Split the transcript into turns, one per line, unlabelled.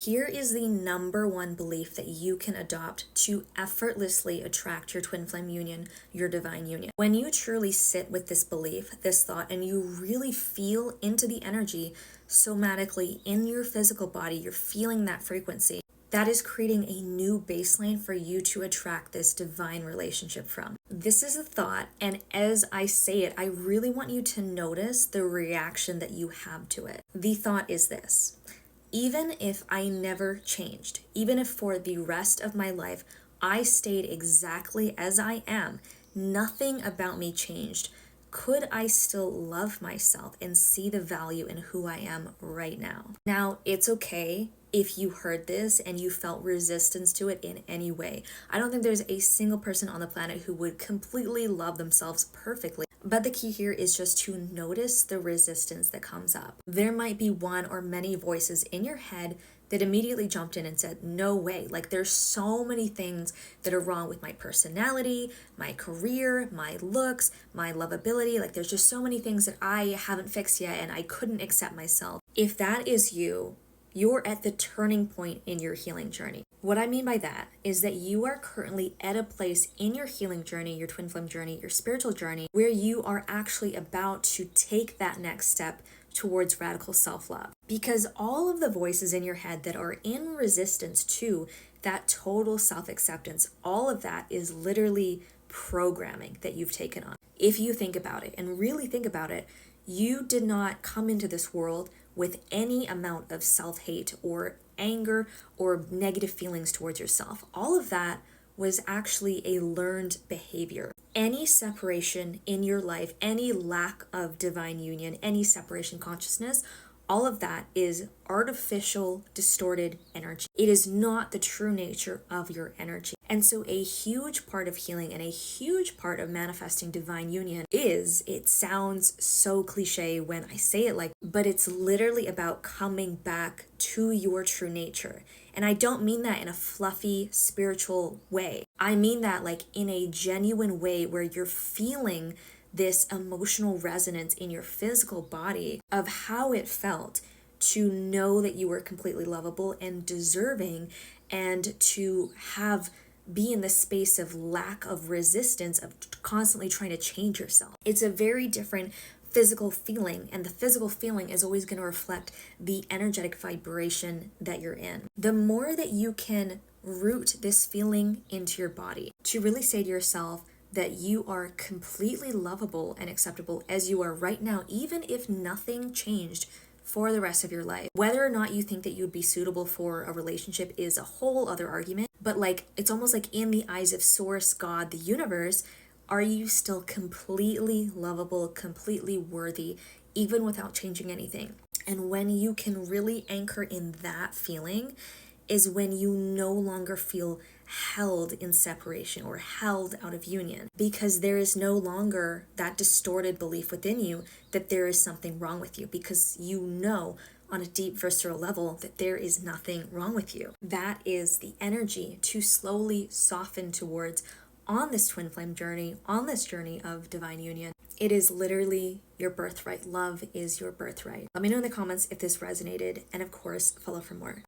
Here is the number one belief that you can adopt to effortlessly attract your twin flame union, your divine union. When you truly sit with this belief, this thought, and you really feel into the energy somatically in your physical body, you're feeling that frequency. That is creating a new baseline for you to attract this divine relationship from. This is a thought, and as I say it, I really want you to notice the reaction that you have to it. The thought is this: even if I never changed, even if for the rest of my life I stayed exactly as I am, nothing about me changed, could I still love myself and see the value in who I am right now? Now, it's okay if you heard this and you felt resistance to it in any way. I don't think there's a single person on the planet who would completely love themselves perfectly. But the key here is just to notice the resistance that comes up. There might be one or many voices in your head that immediately jumped in and said, no way, like there's so many things that are wrong with my personality, my career, my looks, my lovability. Like there's just so many things that I haven't fixed yet and I couldn't accept myself. If that is you, you're at the turning point in your healing journey. What I mean by that is that you are currently at a place in your healing journey, your twin flame journey, your spiritual journey, where you are actually about to take that next step towards radical self-love. Because all of the voices in your head that are in resistance to that total self-acceptance, all of that is literally programming that you've taken on. If you think about it and really think about it, you did not come into this world with any amount of self-hate or anger or negative feelings towards yourself. All of that was actually a learned behavior. Any separation in your life, any lack of divine union, any separation consciousness, all of that is artificial, distorted energy. It is not the true nature of your energy. And so a huge part of healing and a huge part of manifesting divine union is, it sounds so cliche when I say it like, but it's literally about coming back to your true nature. And I don't mean that in a fluffy spiritual way. I mean that like in a genuine way where you're feeling this emotional resonance in your physical body of how it felt to know that you were completely lovable and deserving, and to be in the space of lack of resistance, of constantly trying to change yourself. It's a very different physical feeling, and the physical feeling is always going to reflect the energetic vibration that you're in. The more that you can root this feeling into your body, to really say to yourself that you are completely lovable and acceptable as you are right now, even if nothing changed for the rest of your life. Whether or not you think that you'd be suitable for a relationship is a whole other argument, but like it's almost like in the eyes of Source, God, the universe, are you still completely lovable, completely worthy, even without changing anything? And when you can really anchor in that feeling is when you no longer feel held in separation or held out of union, because there is no longer that distorted belief within you that there is something wrong with you, because you know on a deep visceral level that there is nothing wrong with you. That is the energy to slowly soften towards on this twin flame journey, on this journey of divine union. It is literally your birthright. Love is your birthright. Let me know in the comments if this resonated, and of course, follow for more.